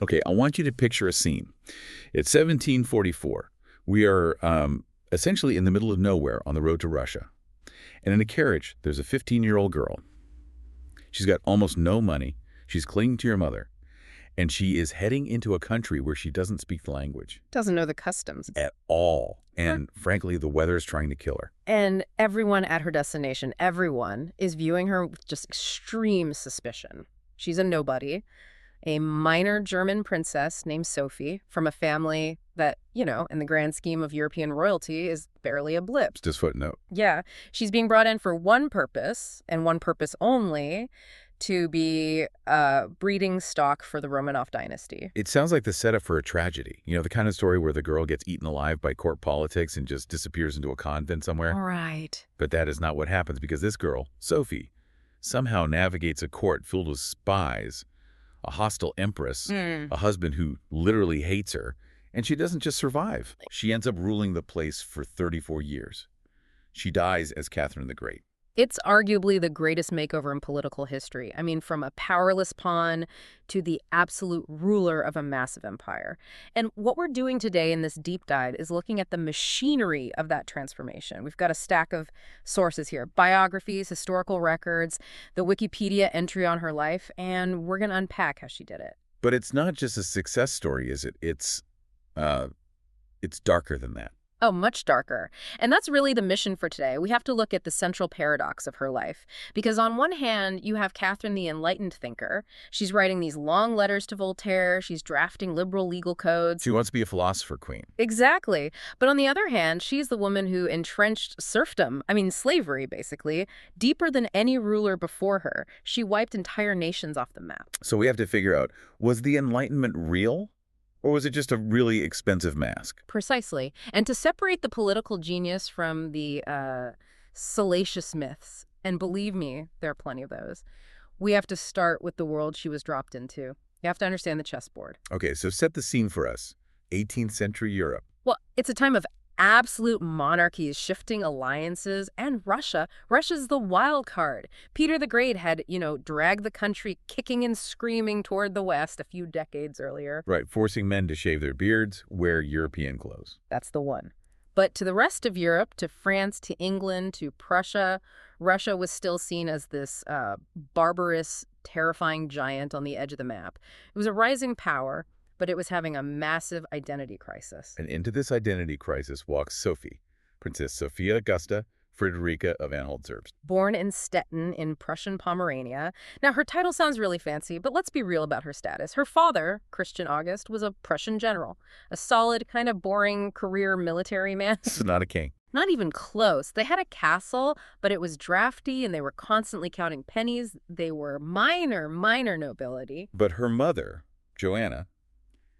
Okay, I want you to picture a scene. It's 1744. We are essentially in the middle of nowhere on the road to Russia. And in a carriage, there's a 15-year-old girl. She's got almost no money. She's clinging to your mother. And she is heading into a country where she doesn't speak the language. Doesn't know the customs. At all. And frankly, the weather is trying to kill her. And everyone at her destination, everyone, is viewing her with just extreme suspicion. She's a nobody, a minor German princess named Sophie from a family that, you know, in the grand scheme of European royalty is barely a blip. Just footnote. Yeah. She's being brought in for one purpose, and one purpose only, to be breeding stock for the Romanov dynasty. It sounds like the setup for a tragedy. You know, the kind of story where the girl gets eaten alive by court politics and just disappears into a convent somewhere. All right. But that is not what happens, because this girl, Sophie, somehow navigates a court filled with spies, a hostile empress, a husband who literally hates her, and she doesn't just survive. She ends up ruling the place for 34 years. She dies as Catherine the Great. It's arguably the greatest makeover in political history. I mean, from a powerless pawn to the absolute ruler of a massive empire. And what we're doing today in this deep dive is looking at the machinery of that transformation. We've got a stack of sources here: biographies, historical records, the Wikipedia entry on her life, and we're going to unpack how she did it. But it's not just a success story, is it? It's darker than that. Oh, much darker. And that's really the mission for today. We have to look at the central paradox of her life. Because on one hand, you have Catherine the enlightened thinker. She's writing these long letters to Voltaire. She's drafting liberal legal codes. She wants to be a philosopher queen. Exactly. But on the other hand, she's the woman who entrenched serfdom, slavery, basically, deeper than any ruler before her. She wiped entire nations off the map. So we have to figure out, was the Enlightenment real? Or was it just a really expensive mask? Precisely. And to separate the political genius from the salacious myths, and believe me, there are plenty of those, we have to start with the world she was dropped into. You have to understand the chessboard. Okay, so set the scene for us. 18th century Europe. Well, it's a time of absolute monarchies, shifting alliances, and Russia. Russia's the wild card. Peter the Great had, dragged the country kicking and screaming toward the West a few decades earlier. Right, forcing men to shave their beards, wear European clothes. That's the one. But to the rest of Europe, to France, to England, to Prussia, Russia was still seen as this barbarous, terrifying giant on the edge of the map. It was a rising power, but it was having a massive identity crisis. And into this identity crisis walks Sophie, Princess Sophia Augusta Friederike of Anhalt-Zerbst. Born in Stettin in Prussian Pomerania. Now, her title sounds really fancy, but let's be real about her status. Her father, Christian August, was a Prussian general, a solid, kind of boring career military man. So not a king. Not even close. They had a castle, but it was drafty, and they were constantly counting pennies. They were minor nobility. But her mother, Joanna,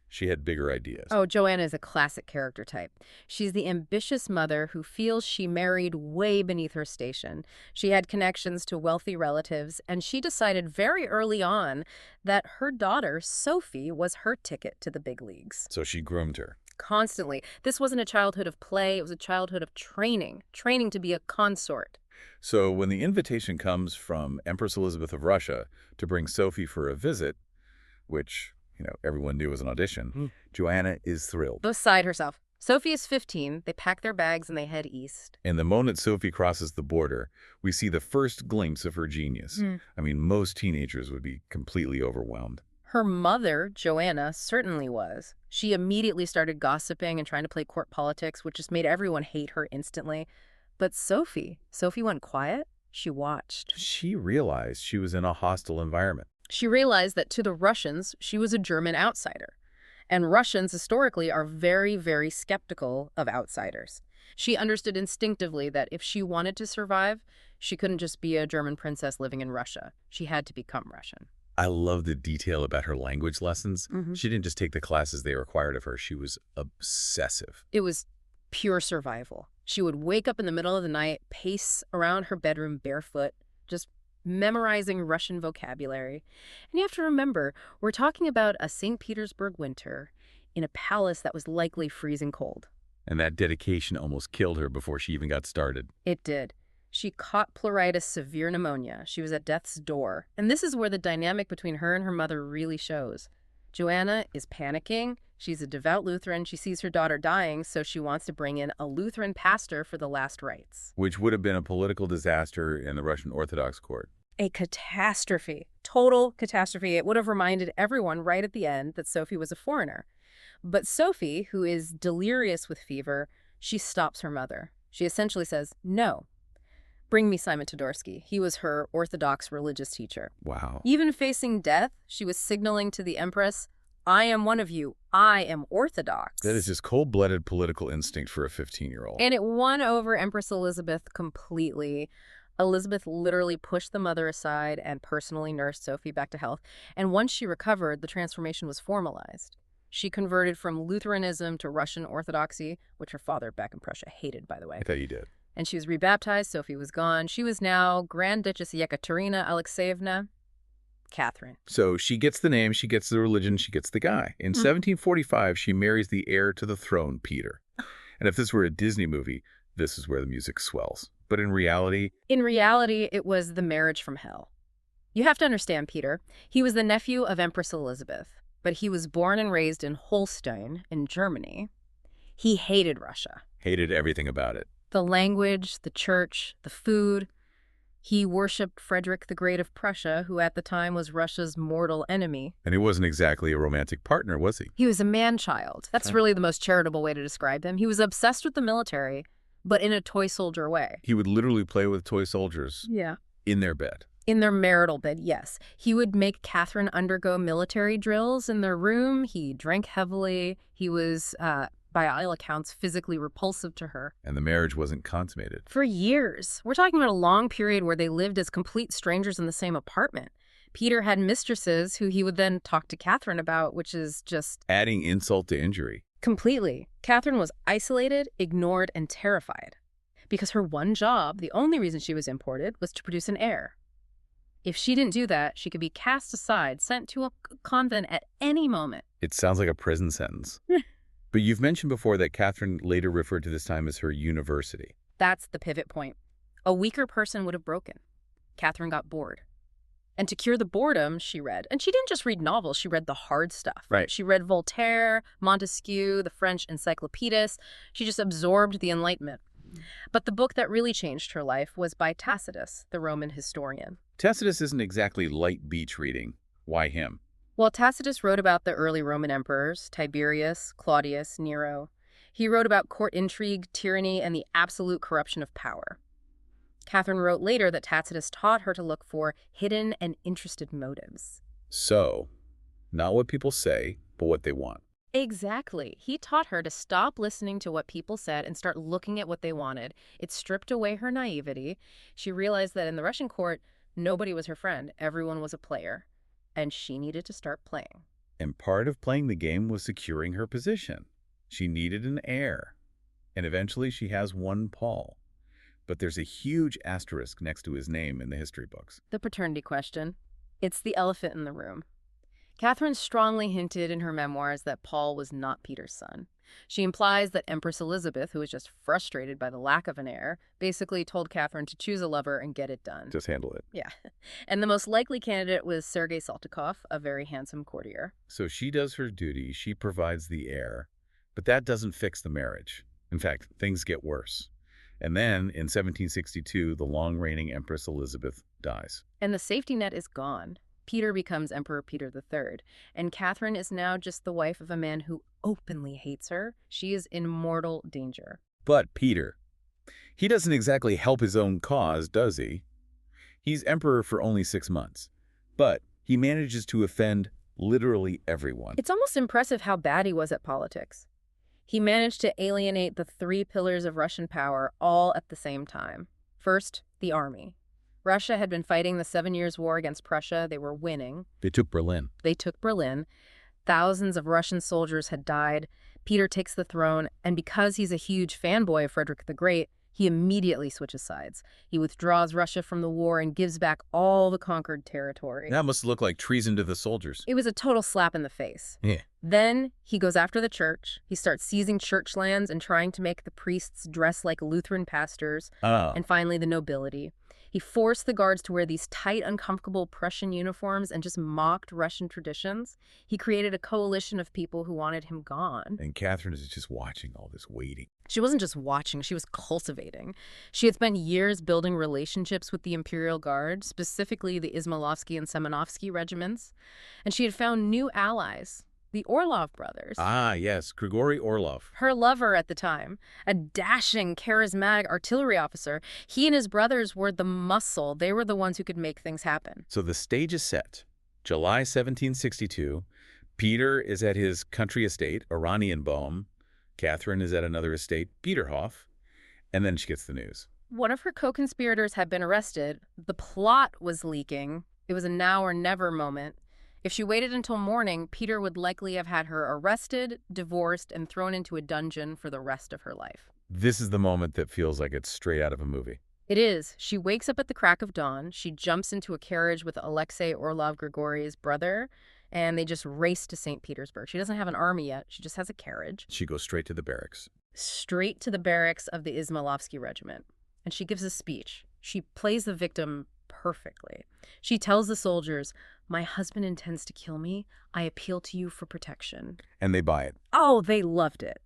she had bigger ideas. Oh, Joanna is a classic character type. She's the ambitious mother who feels she married way beneath her station. She had connections to wealthy relatives, and she decided very early on that her daughter, Sophie, was her ticket to the big leagues. So she groomed her. Constantly. This wasn't a childhood of play. It was a childhood of training to be a consort. So when the invitation comes from Empress Elizabeth of Russia to bring Sophie for a visit, which everyone knew was an audition, Joanna is thrilled. Beside herself. Sophie is 15. They pack their bags and they head east. And the moment Sophie crosses the border, we see the first glimpse of her genius. Most teenagers would be completely overwhelmed. Her mother, Joanna, certainly was. She immediately started gossiping and trying to play court politics, which just made everyone hate her instantly. But Sophie went quiet. She watched. She realized she was in a hostile environment. She realized that to the Russians, she was a German outsider. And Russians historically are very, very skeptical of outsiders. She understood instinctively that if she wanted to survive, she couldn't just be a German princess living in Russia. She had to become Russian. I love the detail about her language lessons. She didn't just take the classes they required of her. She was obsessive. It was pure survival. She would wake up in the middle of the night, pace around her bedroom barefoot, just memorizing Russian vocabulary. And you have to remember, we're talking about a St. Petersburg winter in a palace that was likely freezing cold. And that dedication almost killed her before she even got started. It did. She caught pleuritis, severe pneumonia. She was at death's door. And this is where the dynamic between her and her mother really shows. Joanna is panicking. She's a devout Lutheran. She sees her daughter dying, so she wants to bring in a Lutheran pastor for the last rites. Which would have been a political disaster in the Russian Orthodox court. A catastrophe. Total catastrophe. It would have reminded everyone right at the end that Sophie was a foreigner. But Sophie, who is delirious with fever, she stops her mother. She essentially says, no. Bring me Simon Todorsky. He was her Orthodox religious teacher. Wow. Even facing death, she was signaling to the Empress, I am one of you. I am Orthodox. That is just cold-blooded political instinct for a 15-year-old. And it won over Empress Elizabeth completely. Elizabeth literally pushed the mother aside and personally nursed Sophie back to health. And once she recovered, the transformation was formalized. She converted from Lutheranism to Russian Orthodoxy, which her father back in Prussia hated, by the way. I thought you did. And she was rebaptized. Sophie was gone. She was now Grand Duchess Yekaterina Alexeyevna Catherine. So she gets the name, she gets the religion, she gets the guy. In 1745, she marries the heir to the throne, Peter. And if this were a Disney movie, this is where the music swells. But in reality... In reality, it was the marriage from hell. You have to understand Peter. He was the nephew of Empress Elizabeth, but he was born and raised in Holstein in Germany. He hated Russia. Hated everything about it. The language, the church, the food. He worshipped Frederick the Great of Prussia, who at the time was Russia's mortal enemy. And he wasn't exactly a romantic partner, was he? He was a man-child. That's really the most charitable way to describe him. He was obsessed with the military, but in a toy soldier way. He would literally play with toy soldiers in their bed. In their marital bed, yes. He would make Catherine undergo military drills in their room. He drank heavily. He was... by all accounts, physically repulsive to her. And the marriage wasn't consummated. For years. We're talking about a long period where they lived as complete strangers in the same apartment. Peter had mistresses who he would then talk to Catherine about, which is just... adding insult to injury. Completely. Catherine was isolated, ignored, and terrified. Because her one job, the only reason she was imported, was to produce an heir. If she didn't do that, she could be cast aside, sent to a convent at any moment. It sounds like a prison sentence. But you've mentioned before that Catherine later referred to this time as her university. That's the pivot point. A weaker person would have broken. Catherine got bored. And to cure the boredom, she read. And she didn't just read novels, she read the hard stuff. Right. She read Voltaire, Montesquieu, the French Encyclopedists. She just absorbed the Enlightenment. But the book that really changed her life was by Tacitus, the Roman historian. Tacitus isn't exactly light beach reading. Why him? Well, Tacitus wrote about the early Roman emperors, Tiberius, Claudius, Nero. He wrote about court intrigue, tyranny, and the absolute corruption of power. Catherine wrote later that Tacitus taught her to look for hidden and interested motives. So, not what people say, but what they want. Exactly. He taught her to stop listening to what people said and start looking at what they wanted. It stripped away her naivety. She realized that in the Russian court, nobody was her friend. Everyone was a player. And she needed to start playing. And part of playing the game was securing her position. She needed an heir. And eventually she has one Paul. But there's a huge asterisk next to his name in the history books. The paternity question. It's the elephant in the room. Catherine strongly hinted in her memoirs that Paul was not Peter's son. She implies that Empress Elizabeth, who was just frustrated by the lack of an heir, basically told Catherine to choose a lover and get it done. Just handle it. Yeah. And the most likely candidate was Sergei Saltykov, a very handsome courtier. So she does her duty, she provides the heir, but that doesn't fix the marriage. In fact, things get worse. And then, in 1762, the long-reigning Empress Elizabeth dies. And the safety net is gone. Peter becomes Emperor Peter III, and Catherine is now just the wife of a man who openly hates her. She is in mortal danger. But Peter, he doesn't exactly help his own cause, does he? He's emperor for only 6 months, but he manages to offend literally everyone. It's almost impressive how bad he was at politics. He managed to alienate the 3 pillars of Russian power all at the same time. First, the army. Russia had been fighting the 7 Years' War against Prussia. They were winning. They took Berlin. Thousands of Russian soldiers had died. Peter takes the throne, and because he's a huge fanboy of Frederick the Great, he immediately switches sides. He withdraws Russia from the war and gives back all the conquered territory. That must look like treason to the soldiers. It was a total slap in the face. Yeah. Then he goes after the church. He starts seizing church lands and trying to make the priests dress like Lutheran pastors. Oh. And finally, the nobility. He forced the guards to wear these tight, uncomfortable Prussian uniforms and just mocked Russian traditions. He created a coalition of people who wanted him gone. And Catherine is just watching all this, waiting. She wasn't just watching, she was cultivating. She had spent years building relationships with the Imperial Guard, specifically the Izmailovsky and Semenovsky regiments, and she had found new allies. The Orlov brothers. Ah, yes, Grigory Orlov. Her lover at the time, a dashing, charismatic artillery officer. He and his brothers were the muscle. They were the ones who could make things happen. So the stage is set. July 1762, Peter is at his country estate, Oranienbaum. Catherine is at another estate, Peterhof. And then she gets the news. One of her co-conspirators had been arrested. The plot was leaking. It was a now or never moment. If she waited until morning, Peter would likely have had her arrested, divorced, and thrown into a dungeon for the rest of her life. This is the moment that feels like it's straight out of a movie. It is. She wakes up at the crack of dawn. She jumps into a carriage with Alexei Orlov Grigory's brother, and they just race to St. Petersburg. She doesn't have an army yet. She just has a carriage. She goes straight to the barracks. Straight to the barracks of the Izmailovsky regiment. And she gives a speech. She plays the victim perfectly. She tells the soldiers, "My husband intends to kill me. I appeal to you for protection." And they buy it. Oh, they loved it.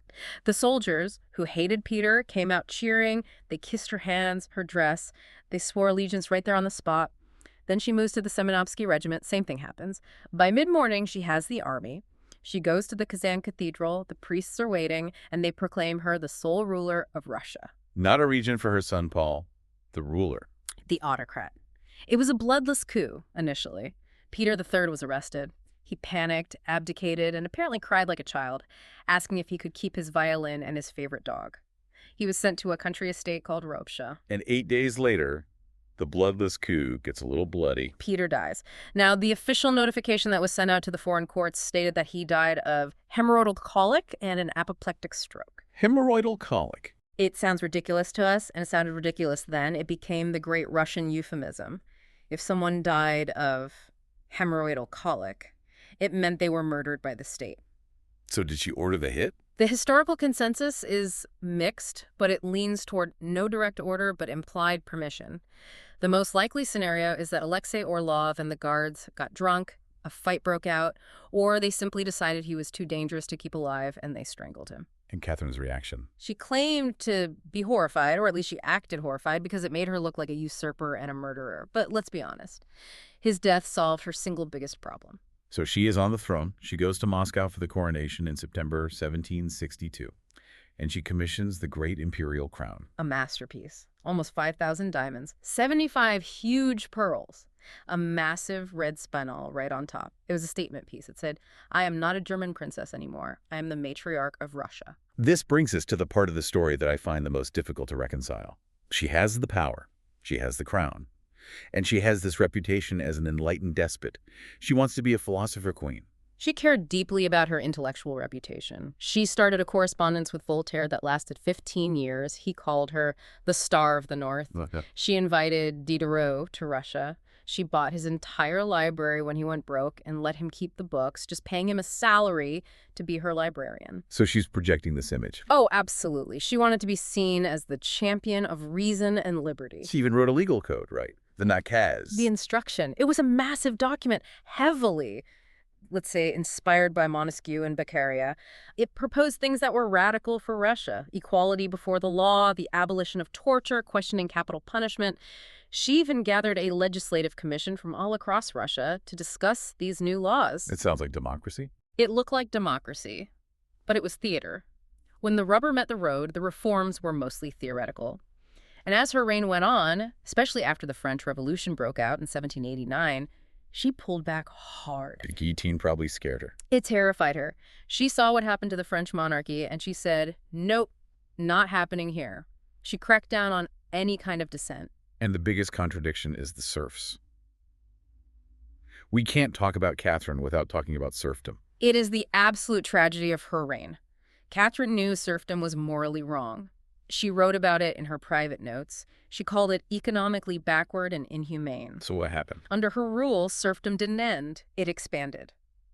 The soldiers, who hated Peter, came out cheering. They kissed her hands, her dress. They swore allegiance right there on the spot. Then she moves to the Semenovsky regiment. Same thing happens. By mid-morning, she has the army. She goes to the Kazan Cathedral. The priests are waiting, and they proclaim her the sole ruler of Russia. Not a regent for her son, Paul. The ruler. The autocrat. It was a bloodless coup, initially. Peter III was arrested. He panicked, abdicated, and apparently cried like a child, asking if he could keep his violin and his favorite dog. He was sent to a country estate called Ropsha. And 8 days later, the bloodless coup gets a little bloody. Peter dies. Now, the official notification that was sent out to the foreign courts stated that he died of hemorrhoidal colic and an apoplectic stroke. Hemorrhoidal colic. It sounds ridiculous to us, and it sounded ridiculous then. It became the great Russian euphemism. If someone died of hemorrhoidal colic, it meant they were murdered by the state. So did she order the hit? The historical consensus is mixed, but it leans toward no direct order but implied permission. The most likely scenario is that Alexei Orlov and the guards got drunk, a fight broke out, or they simply decided he was too dangerous to keep alive and they strangled him. And Catherine's reaction? She claimed to be horrified, or at least she acted horrified, because it made her look like a usurper and a murderer. But let's be honest. His death solved her single biggest problem. So she is on the throne. She goes to Moscow for the coronation in September 1762. And she commissions the great imperial crown. A masterpiece. Almost 5,000 diamonds, 75 huge pearls, a massive red spinel right on top. It was a statement piece. It said, "I am not a German princess anymore. I am the matriarch of Russia." This brings us to the part of the story that I find the most difficult to reconcile. She has the power. She has the crown. And she has this reputation as an enlightened despot. She wants to be a philosopher queen. She cared deeply about her intellectual reputation. She started a correspondence with Voltaire that lasted 15 years. He called her the Star of the North. Okay. She invited Diderot to Russia. She bought his entire library when he went broke and let him keep the books, just paying him a salary to be her librarian. So she's projecting this image. Oh, absolutely. She wanted to be seen as the champion of reason and liberty. She even wrote a legal code, right? The nakaz. The instruction. It was a massive document, heavily, let's say, inspired by Montesquieu and Beccaria. It proposed things that were radical for Russia: equality before the law, the abolition of torture, questioning capital punishment. She even gathered a legislative commission from all across Russia to discuss these new laws. It sounds like democracy. It looked like democracy, but it was theater. When the rubber met the road, the reforms were mostly theoretical. And as her reign went on, especially after the French Revolution broke out in 1789, she pulled back hard. The guillotine probably scared her. It terrified her. She saw what happened to the French monarchy, and she said, "Nope, not happening here." She cracked down on any kind of dissent. And the biggest contradiction is the serfs. We can't talk about Catherine without talking about serfdom. It is the absolute tragedy of her reign. Catherine knew serfdom was morally wrong. She wrote about it in her private notes. She called it economically backward and inhumane. So what happened? Under her rule, serfdom didn't end. It expanded.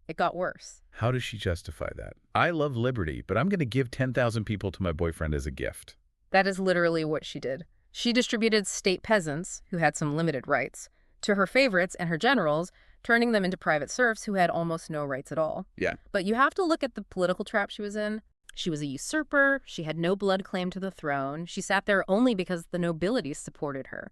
It got worse. How does she justify that? I love liberty, but I'm going to give 10,000 people to my boyfriend as a gift. That is literally what she did. She distributed state peasants, who had some limited rights, to her favorites and her generals, turning them into private serfs who had almost no rights at all. Yeah. But you have to look at the political trap she was in. She was a usurper. She had no blood claim to the throne. She sat there only because the nobility supported her.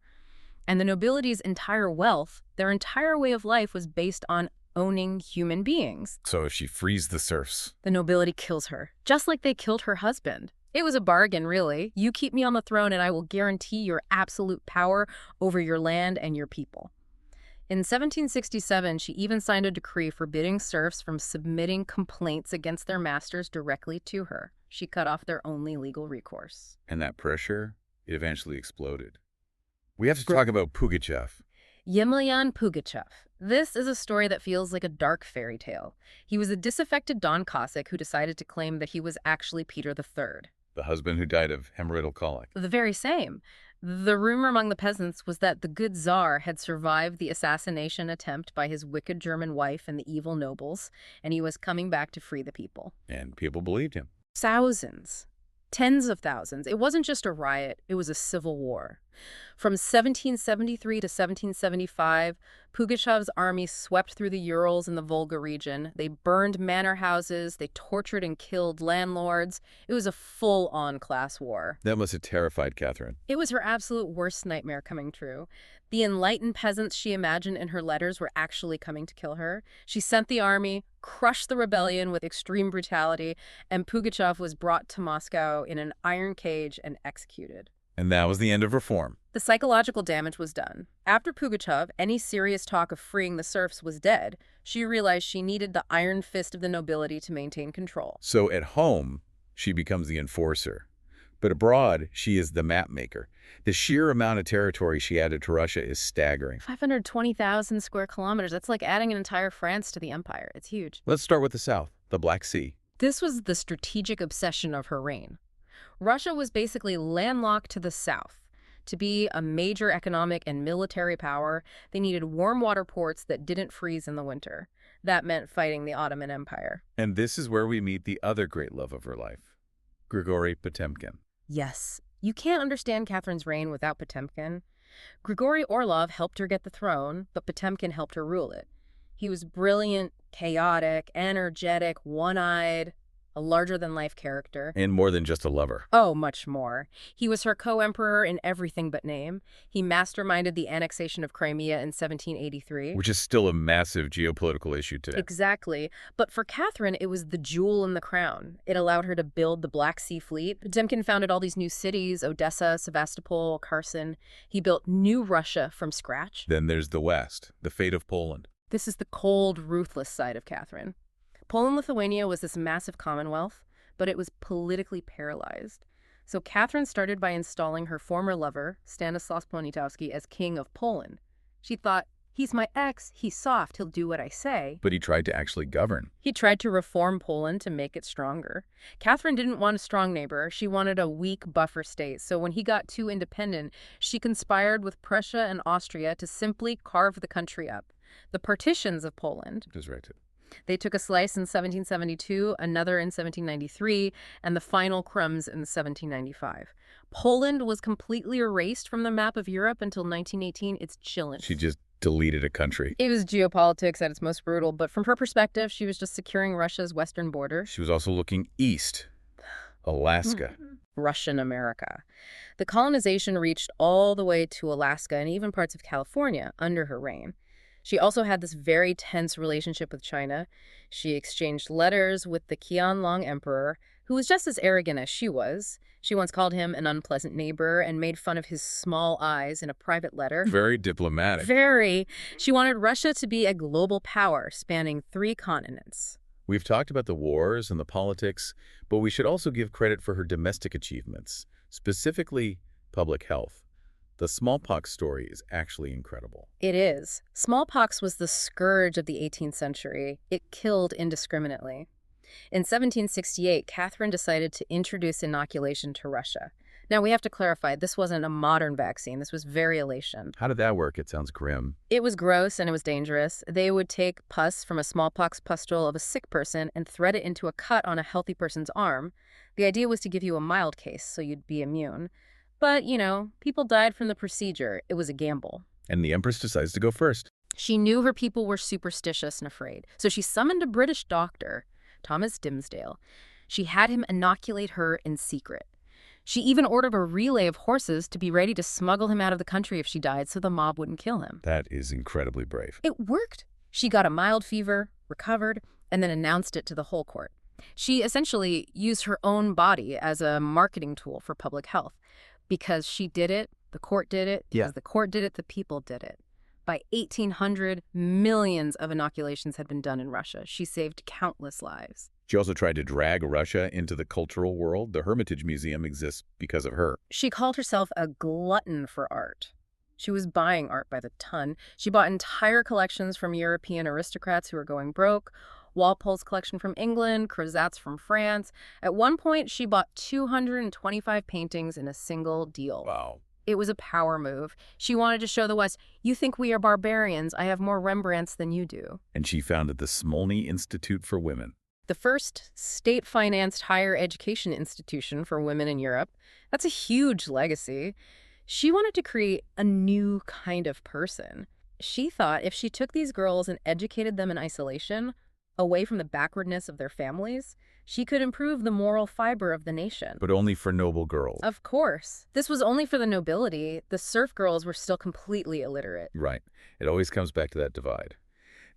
And the nobility's entire wealth, their entire way of life, was based on owning human beings. So if she frees the serfs, The nobility kills her, just like they killed her husband. It was a bargain, really. You keep me on the throne and I will guarantee your absolute power over your land and your people. In 1767, she even signed a decree forbidding serfs from submitting complaints against their masters directly to her. She cut off their only legal recourse. and that pressure, it eventually exploded. We have to talk about Pugachev. Yemelyan Pugachev. This is a story that feels like a dark fairy tale. He was a disaffected Don Cossack who decided to claim that he was actually Peter III. The husband who died of hemorrhoidal colic. The very same. The rumor among the peasants was that the good Tsar had survived the assassination attempt by his wicked German wife and the evil nobles, and he was coming back to free the people. And people believed him. Thousands. Tens of thousands. It wasn't just a riot, it was a civil war. From 1773 to 1775, Pugachev's army swept through the Urals and the Volga region. They burned manor houses, they tortured and killed landlords. It was a full-on class war. That must have terrified Catherine. It was her absolute worst nightmare coming true. The enlightened peasants she imagined in her letters were actually coming to kill her. She sent the army, crushed the rebellion with extreme brutality, and Pugachev was brought to Moscow in an iron cage and executed. And that was the end of reform. The psychological damage was done. After Pugachev, any serious talk of freeing the serfs was dead. She realized she needed the iron fist of the nobility to maintain control. So at home, she becomes the enforcer. But abroad, she is the map maker. The sheer amount of territory she added to Russia is staggering. 520,000 square kilometers. That's like adding an entire France to the empire. It's huge. Let's start with the south, the Black Sea. This was the strategic obsession of her reign. Russia was basically landlocked to the south. To be a major economic and military power, they needed warm water ports that didn't freeze in the winter. That meant fighting the Ottoman Empire. And this is where we meet the other great love of her life, Grigory Potemkin. Yes, you can't understand Catherine's reign without Potemkin. Grigory Orlov helped her get the throne, but Potemkin helped her rule it. He was brilliant, chaotic, energetic, one-eyed, a larger-than-life character. And more than just a lover. Oh, much more. He was her co-emperor in everything but name. He masterminded the annexation of Crimea in 1783. Which is still a massive geopolitical issue today. Exactly. But for Catherine, it was the jewel in the crown. It allowed her to build the Black Sea Fleet. Potemkin founded all these new cities, Odessa, Sevastopol, Kherson. He built new Russia from scratch. Then there's the West, the fate of Poland. This is the cold, ruthless side of Catherine. Poland-Lithuania was this massive commonwealth, but it was politically paralyzed. So Catherine started by installing her former lover, Stanislas Poniatowski, as king of Poland. She thought, he's my ex, he's soft, he'll do what I say. But he tried to actually govern. He tried to reform Poland to make it stronger. Catherine didn't want a strong neighbor. She wanted a weak buffer state. So when he got too independent, she conspired with Prussia and Austria to simply carve the country up. The partitions of Poland. That's right. They took a slice in 1772, another in 1793, and the final crumbs in 1795. Poland was completely erased from the map of Europe until 1918. It's chilling. She just deleted a country. It was geopolitics at its most brutal, but from her perspective, she was just securing Russia's western border. She was also looking east, Alaska. Russian America. The colonization reached all the way to Alaska and even parts of California under her reign. She also had this very tense relationship with China. She exchanged letters with the Qianlong emperor, who was just as arrogant as she was. She once called him an unpleasant neighbor and made fun of his small eyes in a private letter. Very diplomatic. Very. She wanted Russia to be a global power spanning 3 continents. We've talked about the wars and the politics, but we should also give credit for her domestic achievements, specifically public health. The smallpox story is actually incredible. It is. Smallpox was the scourge of the 18th century. It killed indiscriminately. In 1768, Catherine decided to introduce inoculation to Russia. Now, we have to clarify, this wasn't a modern vaccine. This was variolation. How did that work? It sounds grim. It was gross and it was dangerous. They would take pus from a smallpox pustule of a sick person and thread it into a cut on a healthy person's arm. The idea was to give you a mild case, so you'd be immune. But, people died from the procedure. It was a gamble. And the Empress decides to go first. She knew her people were superstitious and afraid, so she summoned a British doctor, Thomas Dimsdale. She had him inoculate her in secret. She even ordered a relay of horses to be ready to smuggle him out of the country if she died so the mob wouldn't kill him. That is incredibly brave. It worked. She got a mild fever, recovered, and then announced it to the whole court. She essentially used her own body as a marketing tool for public health. Because she did it, the court did it. Because the court did it, the people did it. By 1800, millions of inoculations had been done in Russia. She saved countless lives. She also tried to drag Russia into the cultural world. The Hermitage Museum exists because of her. She called herself a glutton for art. She was buying art by the ton. She bought entire collections from European aristocrats who were going broke, Walpole's collection from England, Crozat's from France. At one point, she bought 225 paintings in a single deal. Wow. It was a power move. She wanted to show the West, you think we are barbarians. I have more Rembrandts than you do. And she founded the Smolny Institute for Women. The first state-financed higher education institution for women in Europe. That's a huge legacy. She wanted to create a new kind of person. She thought if she took these girls and educated them in isolation, away from the backwardness of their families, she could improve the moral fiber of the nation. But only for noble girls. Of course. This was only for the nobility. The serf girls were still completely illiterate. Right. It always comes back to that divide.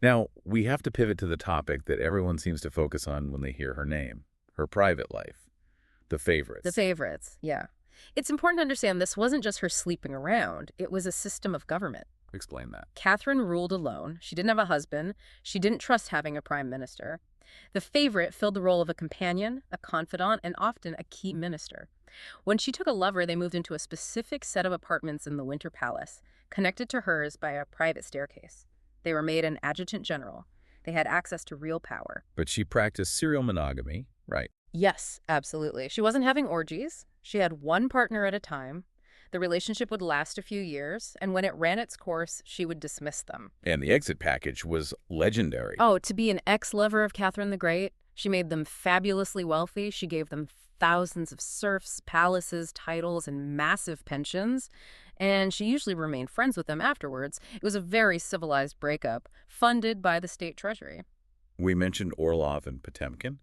Now, we have to pivot to the topic that everyone seems to focus on when they hear her name, her private life, the favorites. The favorites, yeah. It's important to understand this wasn't just her sleeping around. It was a system of government. Explain that. Catherine ruled alone. She didn't have a husband. She didn't trust having a prime minister. The favorite filled the role of a companion, a confidant, and often a key minister. When she took a lover, they moved into a specific set of apartments in the Winter Palace, connected to hers by a private staircase. They were made an adjutant general. They had access to real power. But she practiced serial monogamy, right? Yes, absolutely. She wasn't having orgies. She had one partner at a time. The relationship would last a few years, and when it ran its course, she would dismiss them. And the exit package was legendary. Oh, to be an ex-lover of Catherine the Great, she made them fabulously wealthy. She gave them thousands of serfs, palaces, titles, and massive pensions. And she usually remained friends with them afterwards. It was a very civilized breakup, funded by the state treasury. We mentioned Orlov and Potemkin,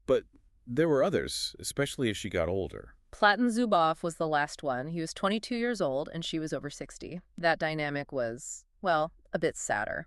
but there were others, especially as she got older. Platon Zubov was the last one. He was 22 years old, and she was over 60. That dynamic was, well, a bit sadder.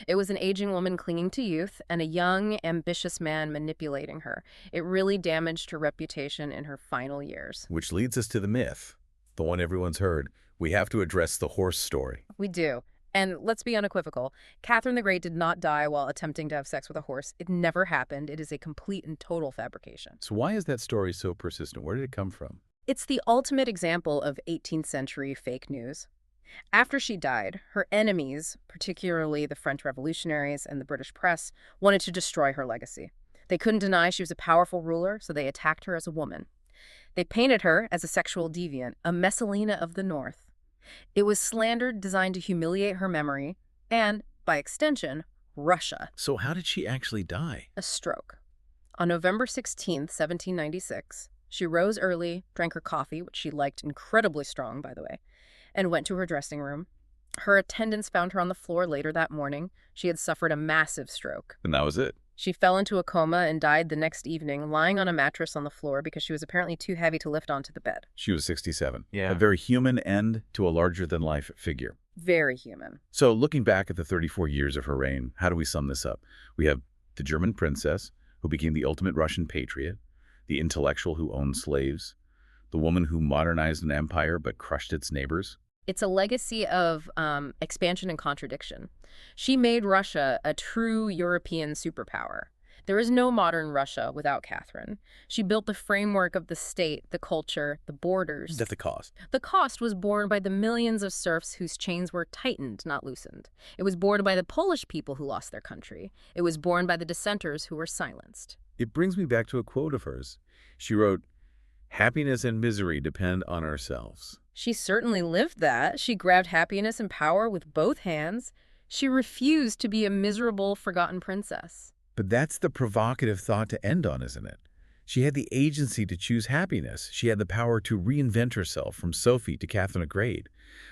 It was an aging woman clinging to youth and a young, ambitious man manipulating her. It really damaged her reputation in her final years. Which leads us to the myth, the one everyone's heard. We have to address the horse story. We do. And let's be unequivocal. Catherine the Great did not die while attempting to have sex with a horse. It never happened. It is a complete and total fabrication. So why is that story so persistent? Where did it come from? It's the ultimate example of 18th century fake news. After she died, her enemies, particularly the French revolutionaries and the British press, wanted to destroy her legacy. They couldn't deny she was a powerful ruler, so they attacked her as a woman. They painted her as a sexual deviant, a Messalina of the North. It was slander designed to humiliate her memory and, by extension, Russia. So how did she actually die? A stroke. On November 16th, 1796, she rose early, drank her coffee, which she liked incredibly strong, by the way, and went to her dressing room. Her attendants found her on the floor later that morning. She had suffered a massive stroke. And that was it. She fell into a coma and died the next evening, lying on a mattress on the floor because she was apparently too heavy to lift onto the bed. She was 67. Yeah. A very human end to a larger-than-life figure. Very human. So looking back at the 34 years of her reign, how do we sum this up? We have the German princess, who became the ultimate Russian patriot, the intellectual who owned slaves, the woman who modernized an empire but crushed its neighbors. It's a legacy of expansion and contradiction. She made Russia a true European superpower. There is no modern Russia without Catherine. She built the framework of the state, the culture, the borders. At the cost. The cost was borne by the millions of serfs whose chains were tightened, not loosened. It was borne by the Polish people who lost their country. It was borne by the dissenters who were silenced. It brings me back to a quote of hers. She wrote, "Happiness and misery depend on ourselves." She certainly lived that. She grabbed happiness and power with both hands. She refused to be a miserable, forgotten princess. But that's the provocative thought to end on, isn't it? She had the agency to choose happiness. She had the power to reinvent herself from Sophie to Catherine the Great.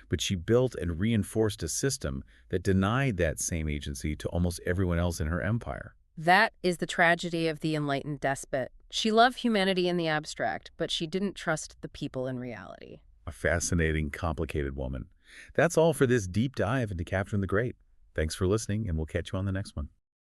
But she built and reinforced a system that denied that same agency to almost everyone else in her empire. That is the tragedy of the enlightened despot. She loved humanity in the abstract, but she didn't trust the people in reality. A fascinating, complicated woman. That's all for this deep dive into Catherine the Great. Thanks for listening, and we'll catch you on the next one.